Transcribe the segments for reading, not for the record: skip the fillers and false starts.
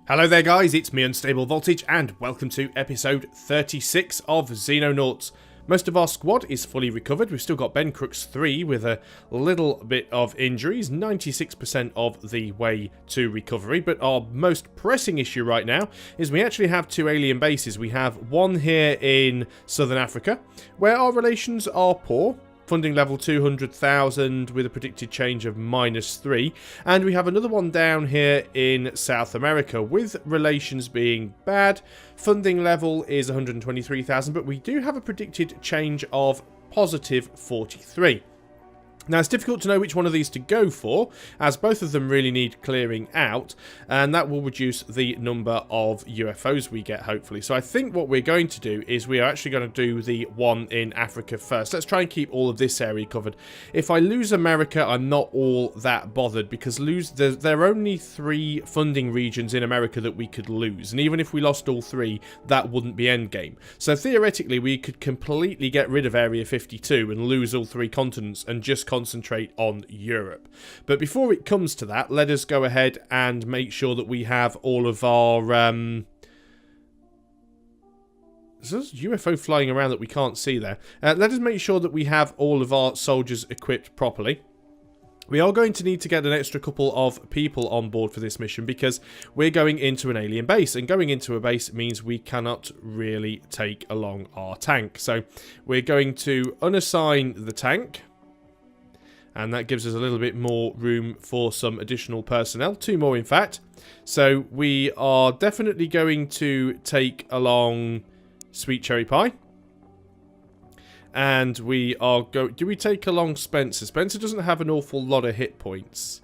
Hello there guys, it's me Unstable Voltage and welcome to episode 36 of Xenonauts. Most of our squad is fully recovered. We've still got Ben Crooks 3 with a little bit of injuries, 96% of the way to recovery. But our most pressing issue right now is we actually have two alien bases. We have one here in Southern Africa, where our relations are poor. Funding level 200,000 with a predicted change of -3. And we have another one down here in South America with relations being bad. Funding level is 123,000, but we do have a predicted change of +43. Now, it's difficult to know which one of these to go for, as both of them really need clearing out, and that will reduce the number of UFOs we get, hopefully. So I think what we're going to do is we are actually going to do the one in Africa first. Let's try and keep all of this area covered. If I lose America, I'm not all that bothered, because there are only 3 funding regions in America that we could lose, and even if we lost all 3, that wouldn't be endgame. So theoretically, we could completely get rid of Area 52 and lose all 3 continents and just concentrate on Europe. But before it comes to that, let us go ahead and make sure that we have all of our there's a UFO flying around that we can't see there. Let us make sure that we have all of our soldiers equipped properly. We are going to need to get an extra couple of people on board for this mission because we're going into an alien base, and going into a base means we cannot really take along our tank. So we're going to unassign the tank, and that gives us a little bit more room for some additional personnel. 2 more, in fact. So we are definitely going to take along Sweet Cherry Pie. And we are going... Do we take along Spencer? Spencer doesn't have an awful lot of hit points.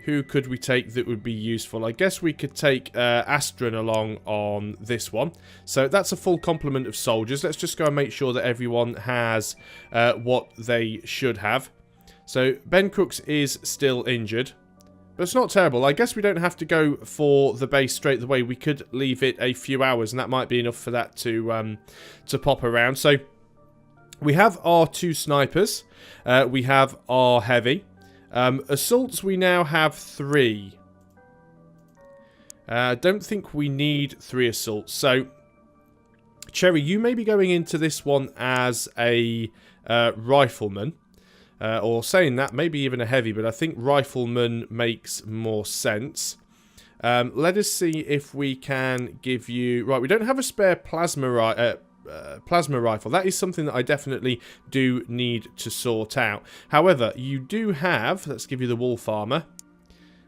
Who could we take that would be useful? I guess we could take Andron along on this one. So that's a full complement of soldiers. Let's just go and make sure that everyone has what they should have. So Ben Crooks is still injured, but it's not terrible. I guess we don't have to go for the base straight away. We could leave it a few hours, and that might be enough for that to pop around. So we have our 2 snipers. We have our heavy. Assaults, we now have 3. I don't think we need 3 assaults. So, Cherry, you may be going into this one as a rifleman. Or saying that, maybe even a heavy, but I think rifleman makes more sense. Let us see if we can give you... Right, we don't have a spare plasma rifle. That is something that I definitely do need to sort out. However, you do have... Let's give you the wolf armor.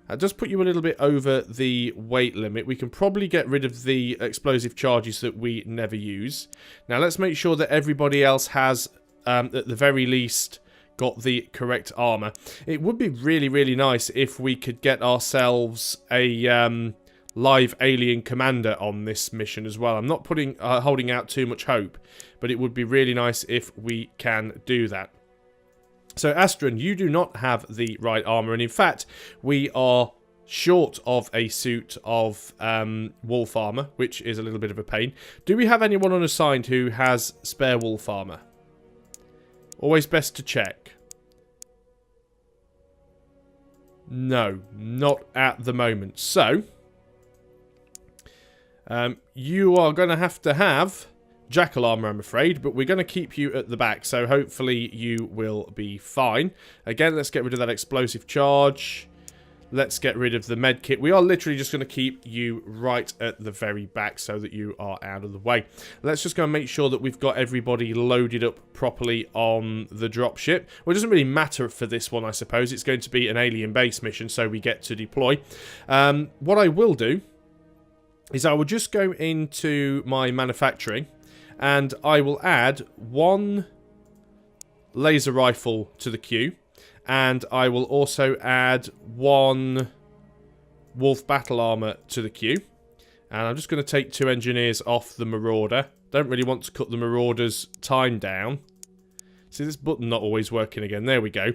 That does put you a little bit over the weight limit. We can probably get rid of the explosive charges that we never use. Now, let's make sure that everybody else has, at the very least, got the correct armor. It would be really, really nice if we could get ourselves a... live alien commander on this mission as well. I'm not holding out too much hope, but it would be really nice if we can do that. So Andron, you do not have the right armor, and in fact we are short of a suit of wolf armor, which is a little bit of a pain. Do we have anyone unassigned who has spare wolf armor? Always best to check. No, not at the moment. So you are going to have jackal armor, I'm afraid, but we're going to keep you at the back, so hopefully you will be fine. Again, let's get rid of that explosive charge. Let's get rid of the med kit. We are literally just going to keep you right at the very back so that you are out of the way. Let's just go and make sure that we've got everybody loaded up properly on the dropship. Well, it doesn't really matter for this one, I suppose. It's going to be an alien base mission, so we get to deploy. What I will do is I will just go into my manufacturing and I will add 1 laser rifle to the queue, and I will also add 1 wolf battle armor to the queue, and I'm just going to take 2 engineers off the marauder. Don't really want to cut the marauder's time down. See, this button not always working again. There we go.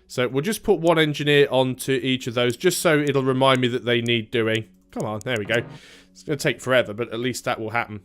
So we'll just put 1 engineer onto each of those just so it'll remind me that they need doing. Come on, there we go. It's going to take forever, but at least that will happen.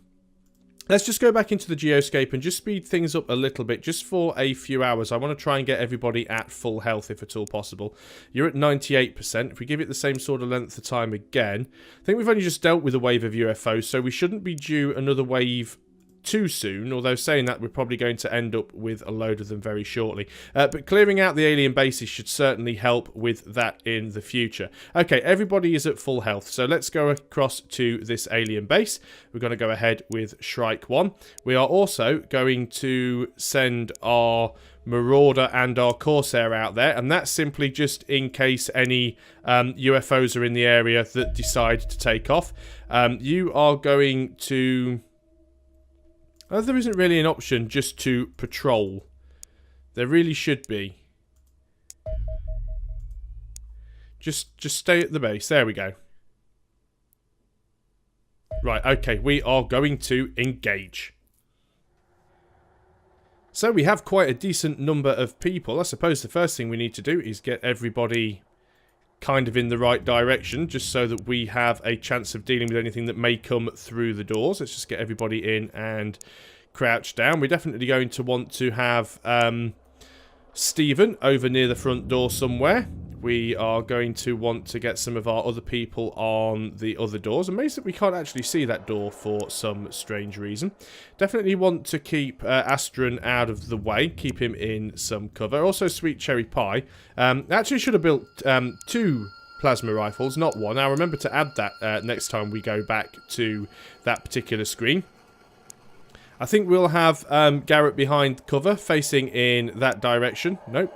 Let's just go back into the geoscape and just speed things up a little bit, just for a few hours. I want to try and get everybody at full health, if at all possible. You're at 98%. If we give it the same sort of length of time again, I think we've only just dealt with a wave of UFOs, so we shouldn't be due another wave too soon, although saying that, we're probably going to end up with a load of them very shortly. But clearing out the alien bases should certainly help with that in the future. Okay, everybody is at full health, so let's go across to this alien base. We're going to go ahead with Shrike 1. We are also going to send our Marauder and our Corsair out there, and that's simply just in case any UFOs are in the area that decide to take off. You are going to... there isn't really an option just to patrol. There really should be. Just stay at the base. There we go. Right, okay, we are going to engage. So we have quite a decent number of people. I suppose the first thing we need to do is get everybody kind of in the right direction, just so that we have a chance of dealing with anything that may come through the doors. Let's just get everybody in and crouch down. We're definitely going to want to have Stephen over near the front door somewhere. We are going to want to get some of our other people on the other doors. Amazed that we can't actually see that door for some strange reason. Definitely want to keep Andron out of the way. Keep him in some cover. Also, Sweet Cherry Pie. Actually should have built 2 plasma rifles, not 1. I'll remember to add that next time we go back to that particular screen. I think we'll have Garrett behind cover, facing in that direction. Nope.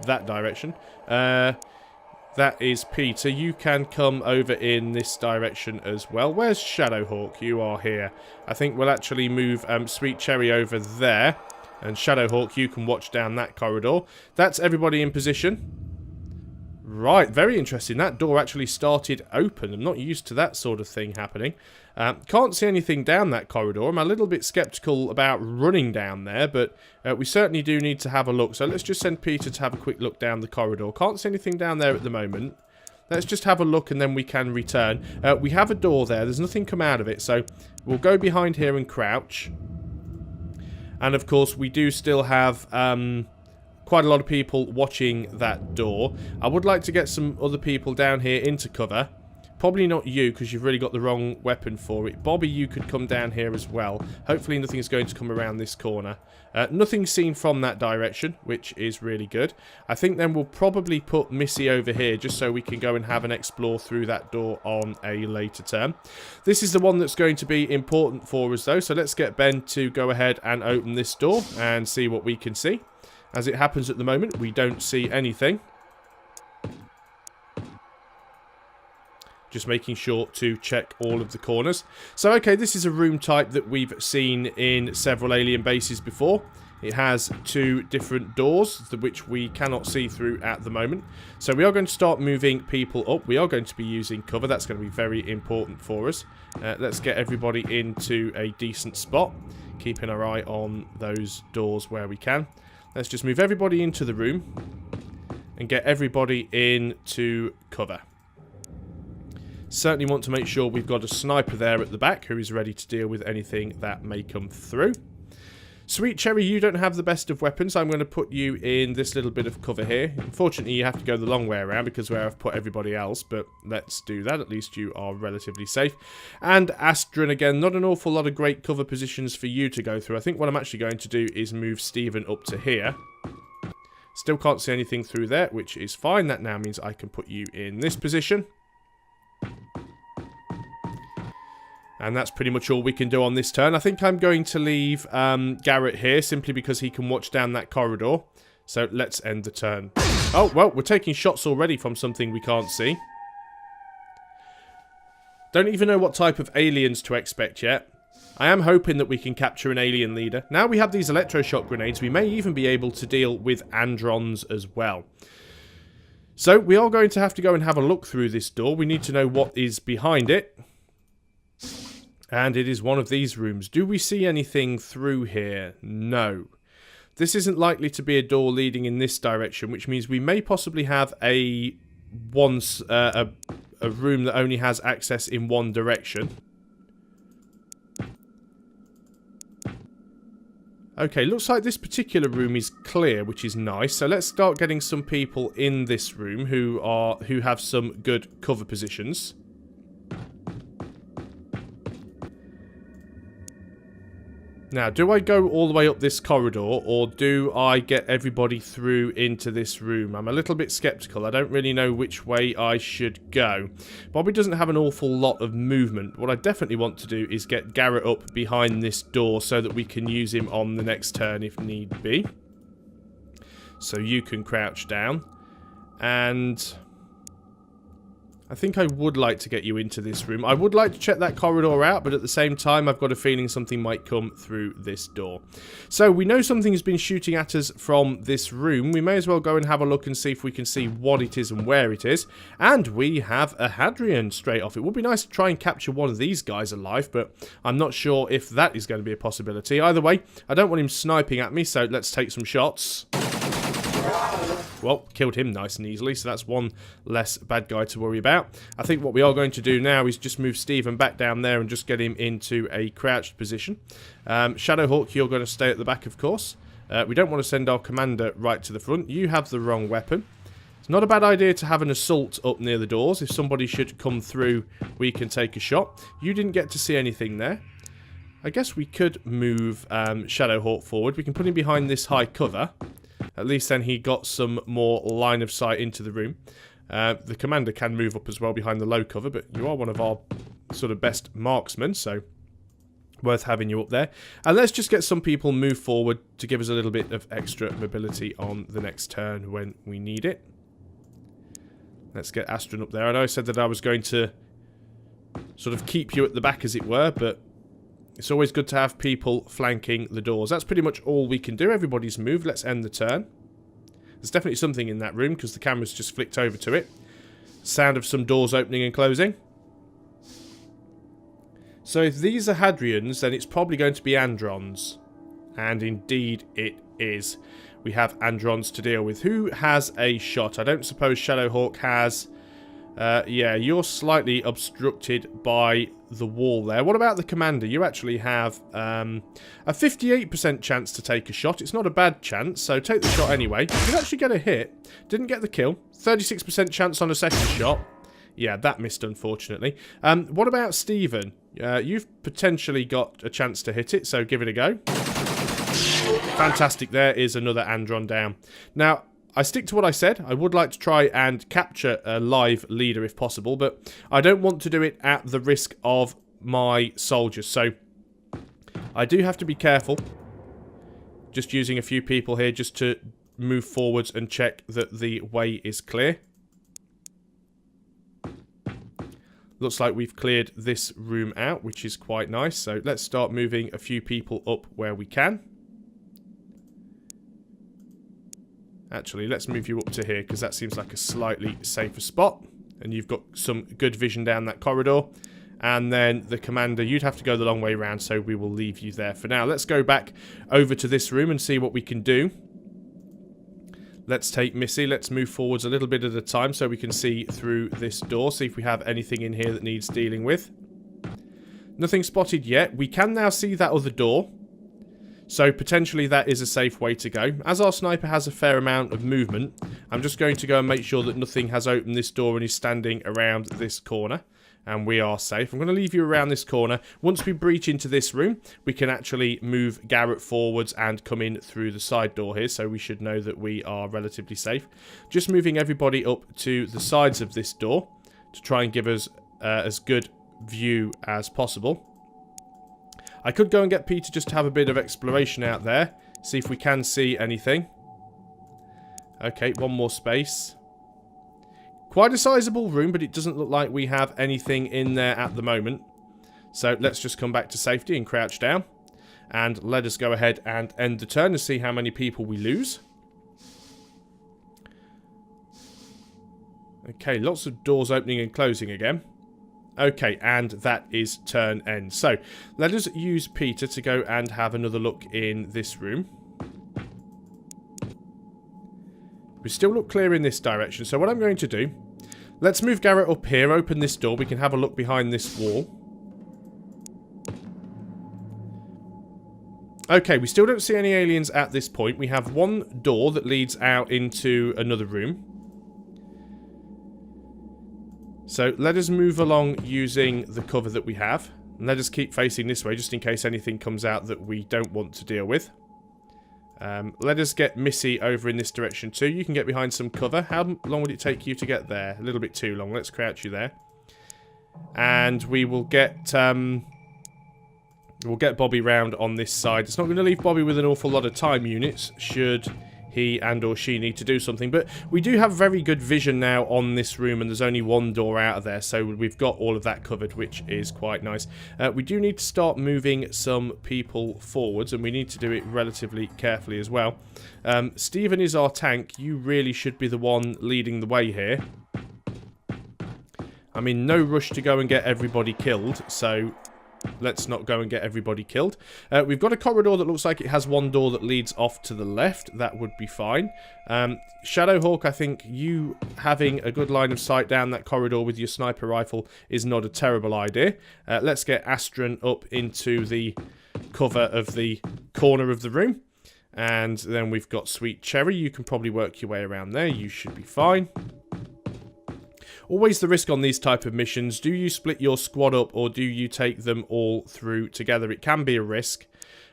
That direction. That is Peter. You can come over in this direction as well. Where's Shadowhawk? You are here. I think we'll actually move Sweet Cherry over there. And Shadowhawk, you can watch down that corridor. That's everybody in position. Right, very interesting. That door actually started open. I'm not used to that sort of thing happening. Can't see anything down that corridor. I'm a little bit skeptical about running down there, but we certainly do need to have a look. So let's just send Peter to have a quick look down the corridor. Can't see anything down there at the moment. Let's just have a look and then we can return. We have a door there. There's nothing come out of it, so we'll go behind here and crouch. And of course, we do still have quite a lot of people watching that door. I would like to get some other people down here into cover. Probably not you, because you've really got the wrong weapon for it. Bobby, you could come down here as well. Hopefully nothing is going to come around this corner. Nothing seen from that direction, which is really good. I think then we'll probably put Missy over here, just so we can go and have an explore through that door on a later term. This is the one that's going to be important for us, though. So let's get Ben to go ahead and open this door and see what we can see. As it happens at the moment, we don't see anything. Just making sure to check all of the corners. So, okay, this is a room type that we've seen in several alien bases before. It has 2 different doors, which we cannot see through at the moment. So we are going to start moving people up. We are going to be using cover. That's going to be very important for us. Let's get everybody into a decent spot. Keeping our eye on those doors where we can. Let's just move everybody into the room and get everybody into cover. Certainly want to make sure we've got a sniper there at the back who is ready to deal with anything that may come through. Sweet Cherry, you don't have the best of weapons. I'm going to put you in this little bit of cover here. Unfortunately, you have to go the long way around because where I've put everybody else, but let's do that. At least you are relatively safe. And Andron, again, not an awful lot of great cover positions for you to go through. I think what I'm actually going to do is move Stephen up to here. Still can't see anything through there, which is fine. That now means I can put you in this position. And that's pretty much all we can do on this turn. I think I'm going to leave Garrett here simply because he can watch down that corridor. So let's end the turn. Oh, well, we're taking shots already from something we can't see. Don't even know what type of aliens to expect yet. I am hoping that we can capture an alien leader. Now we have these electroshock grenades, we may even be able to deal with Androns as well. So we are going to have to go and have a look through this door. We need to know what is behind it. And it is one of these rooms. Do we see anything through here? No. This isn't likely to be a door leading in this direction, which means we may possibly have a room that only has access in one direction. Okay, looks like this particular room is clear, which is nice. So let's start getting some people in this room who have some good cover positions. Now, do I go all the way up this corridor, or do I get everybody through into this room? I'm a little bit skeptical. I don't really know which way I should go. Bobby doesn't have an awful lot of movement. What I definitely want to do is get Garrett up behind this door so that we can use him on the next turn if need be. So you can crouch down. And I think I would like to get you into this room. I would like to check that corridor out, but at the same time, I've got a feeling something might come through this door. So we know something has been shooting at us from this room. We may as well go and have a look and see if we can see what it is and where it is. And we have a Hadrian straight off. It would be nice to try and capture one of these guys alive, but I'm not sure if that is going to be a possibility. Either way, I don't want him sniping at me, so let's take some shots. Well, killed him nice and easily, so that's one less bad guy to worry about. I think what we are going to do now is just move Stephen back down there and just get him into a crouched position. Shadowhawk, you're going to stay at the back, of course. We don't want to send our commander right to the front. You have the wrong weapon. It's not a bad idea to have an assault up near the doors. If somebody should come through, we can take a shot. You didn't get to see anything there. I guess we could move Shadowhawk forward. We can put him behind this high cover. At least then he got some more line of sight into the room. The commander can move up as well behind the low cover, but you are one of our sort of best marksmen, so worth having you up there. And let's just get some people move forward to give us a little bit of extra mobility on the next turn when we need it. Let's get Andron up there. I know I said that I was going to sort of keep you at the back, as it were, but it's always good to have people flanking the doors. That's pretty much all we can do. Everybody's moved. Let's end the turn. There's definitely something in that room because the camera's just flicked over to it. Sound of some doors opening and closing. So if these are Hadrians, then it's probably going to be Androns. And indeed it is. We have Androns to deal with. Who has a shot? I don't suppose Shadowhawk has. Yeah, you're slightly obstructed by the wall there. What about the commander? You actually have a 58% chance to take a shot. It's not a bad chance, so take the shot anyway. You actually get a hit. Didn't get the kill. 36% chance on a second shot. Yeah, that missed, unfortunately. What about Stephen? You've potentially got a chance to hit it, so give it a go. Fantastic. There is another Andron down. Now, I stick to what I said. I would like to try and capture a live leader if possible, but I don't want to do it at the risk of my soldiers. So I do have to be careful. Just using a few people here just to move forwards and check that the way is clear. Looks like we've cleared this room out, which is quite nice. So let's start moving a few people up where we can. Actually, let's move you up to here because that seems like a slightly safer spot. And you've got some good vision down that corridor. And then the commander, you'd have to go the long way around, so we will leave you there for now. Let's go back over to this room and see what we can do. Let's take Missy. Let's move forwards a little bit at a time so we can see through this door. See if we have anything in here that needs dealing with. Nothing spotted yet. We can now see that other door. So potentially that is a safe way to go. As our sniper has a fair amount of movement, I'm just going to go and make sure that nothing has opened this door and is standing around this corner. And we are safe. I'm going to leave you around this corner. Once we breach into this room, we can actually move Garrett forwards and come in through the side door here. So we should know that we are relatively safe. Just moving everybody up to the sides of this door to try and give us as good view as possible. I could go and get Peter just to have a bit of exploration out there. See if we can see anything. Okay, one more space. Quite a sizable room, but it doesn't look like we have anything in there at the moment. So let's just come back to safety and crouch down. And let us go ahead and end the turn to see how many people we lose. Okay, lots of doors opening and closing again. Okay, and that is turn end. So, let us use Peter to go and have another look in this room. We still look clear in this direction, so what I'm going to do... Let's move Garrett up here, open this door, we can have a look behind this wall. Okay, we still don't see any aliens at this point. We have one door that leads out into another room. So let us move along using the cover that we have. And let us keep facing this way just in case anything comes out that we don't want to deal with. Let us get Missy over in this direction too. You can get behind some cover. How long would it take you to get there? A little bit too long. Let's crouch you there. And we will get... we'll get Bobby round on this side. It's not going to leave Bobby with an awful lot of time units, should he and or she need to do something. But we do have very good vision now on this room, and there's only one door out of there, so we've got all of that covered, which is quite nice. We do need to start moving some people forwards, and we need to do it relatively carefully as well. Stephen is our tank. You really should be the one leading the way here. I'm in no rush to go and get everybody killed, so... let's not go and get everybody killed. We've got a corridor that looks like it has one door that leads off to the left. That would be fine. Shadowhawk, I think you having a good line of sight down that corridor with your sniper rifle is not a terrible idea. Let's get Andron up into the cover of the corner of the room. And then we've got Sweet Cherry. You can probably work your way around there. You should be fine. Always the risk on these type of missions. Do you split your squad up or do you take them all through together? It can be a risk,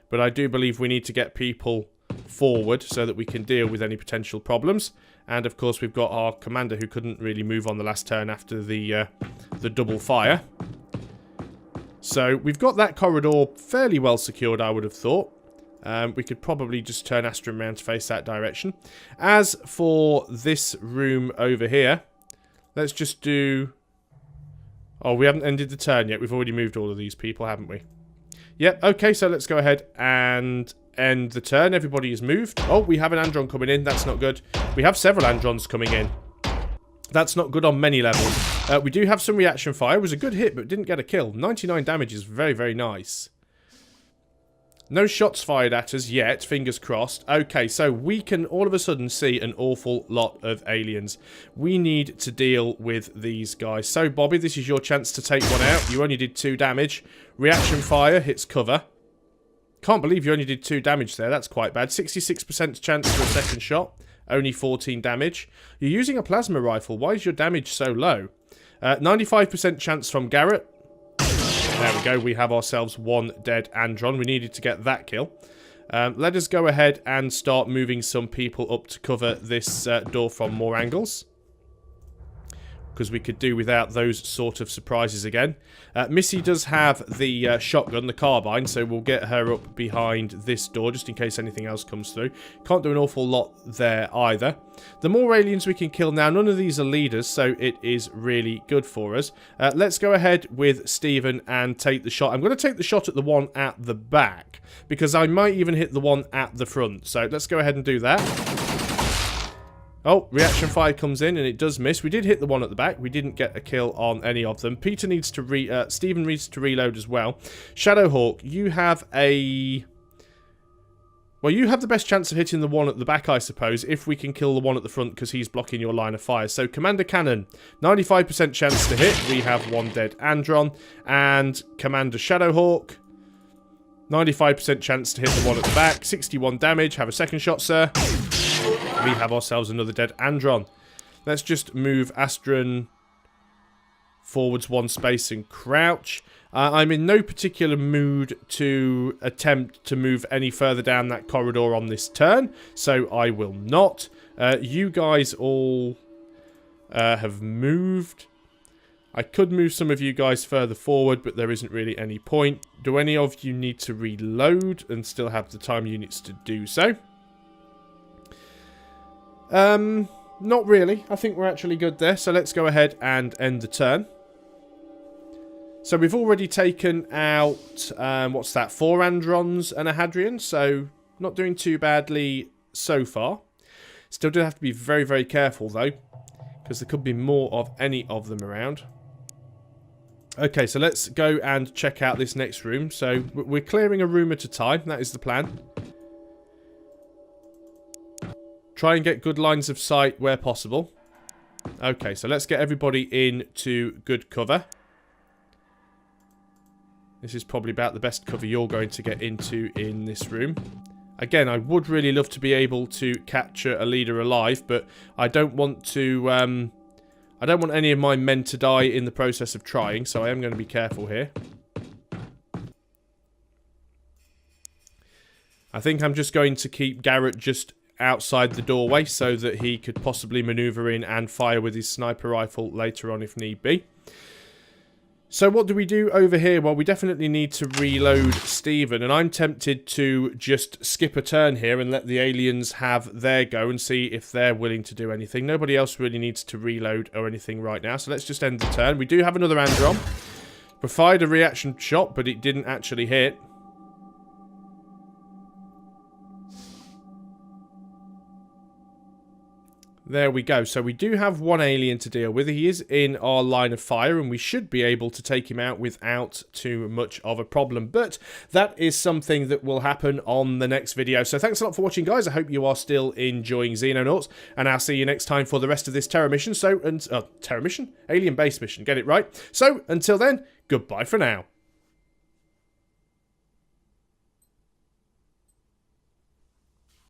but I do believe we need to get people forward so that we can deal with any potential problems. And of course we've got our commander who couldn't really move on the last turn after the double fire. So we've got that corridor fairly well secured, I would have thought. We could probably just turn Andron around to face that direction. As for this room over here... let's just do... oh, we haven't ended the turn yet. We've already moved all of these people, haven't we? Yep, okay, so let's go ahead and end the turn. Everybody is moved. Oh, we have an Andron coming in. That's not good. We have several Androns coming in. That's not good on many levels. We do have some reaction fire. It was a good hit, but didn't get a kill. 99 damage is very, very nice. No shots fired at us yet, fingers crossed. Okay, so we can all of a sudden see an awful lot of aliens. We need to deal with these guys. So, Bobby, this is your chance to take one out. You only did 2 damage. Reaction fire hits cover. Can't believe you only did 2 damage there. That's quite bad. 66% chance for a second shot. Only 14 damage. You're using a plasma rifle. Why is your damage so low? 95% chance from Garrett. There we go, we have ourselves one dead Andron. We needed to get that kill. Let us go ahead and start moving some people up to cover this door from more angles. Because we could do without those sort of surprises again. Missy does have the shotgun, the carbine, so we'll get her up behind this door just in case anything else comes through. Can't do an awful lot there either. The more aliens we can kill now, none of these are leaders, so it is really good for us. Let's go ahead with Stephen and take the shot. I'm going to take the shot at the one at the back, because I might even hit the one at the front. So let's go ahead and do that. Oh, reaction fire comes in and it does miss. We did hit the one at the back. We didn't get a kill on any of them. Peter needs to Stephen needs to reload as well. Shadowhawk, you have a... well, you have the best chance of hitting the one at the back, I suppose, if we can kill the one at the front because he's blocking your line of fire. So, Commander Cannon, 95% chance to hit. We have one dead Andron. And Commander Shadowhawk, 95% chance to hit the one at the back. 61 damage. Have a second shot, sir. We have ourselves another dead Andron. Let's just move Andron forwards 1 space and crouch. I'm in no particular mood to attempt to move any further down that corridor on this turn, so I will not. You guys all have moved. I could move some of you guys further forward, but there isn't really any point. Do any of you need to reload and still have the time units to do so? Not really. I think we're actually good there. So let's go ahead and end the turn. So we've already taken out, what's that, 4 Androns and a Hadrian. So not doing too badly so far. Still do have to be very, very careful though, because there could be more of any of them around. Okay, so let's go and check out this next room. So we're clearing a room at a time. That is the plan. Try and get good lines of sight where possible. Okay, so let's get everybody into good cover. This is probably about the best cover you're going to get into in this room. Again, I would really love to be able to capture a leader alive, but I don't want to... I don't want any of my men to die in the process of trying, so I am going to be careful here. I think I'm just going to keep Garrett just outside the doorway so that he could possibly maneuver in and fire with his sniper rifle later on if need be. So what do we do over here? Well, we definitely need to reload Stephen, and I'm tempted to just skip a turn here and let the aliens have their go and see if they're willing to do anything. Nobody else really needs to reload or anything right now, so let's just end the turn. We do have another Andron. Fired a reaction shot, but it didn't actually hit. There we go. So we do have one alien to deal with. He is in our line of fire, and we should be able to take him out without too much of a problem. But that is something that will happen on the next video. So thanks a lot for watching, guys. I hope you are still enjoying Xenonauts, and I'll see you next time for the rest of this Terror mission. Terror mission? Alien base mission. Get it right. So until then, goodbye for now.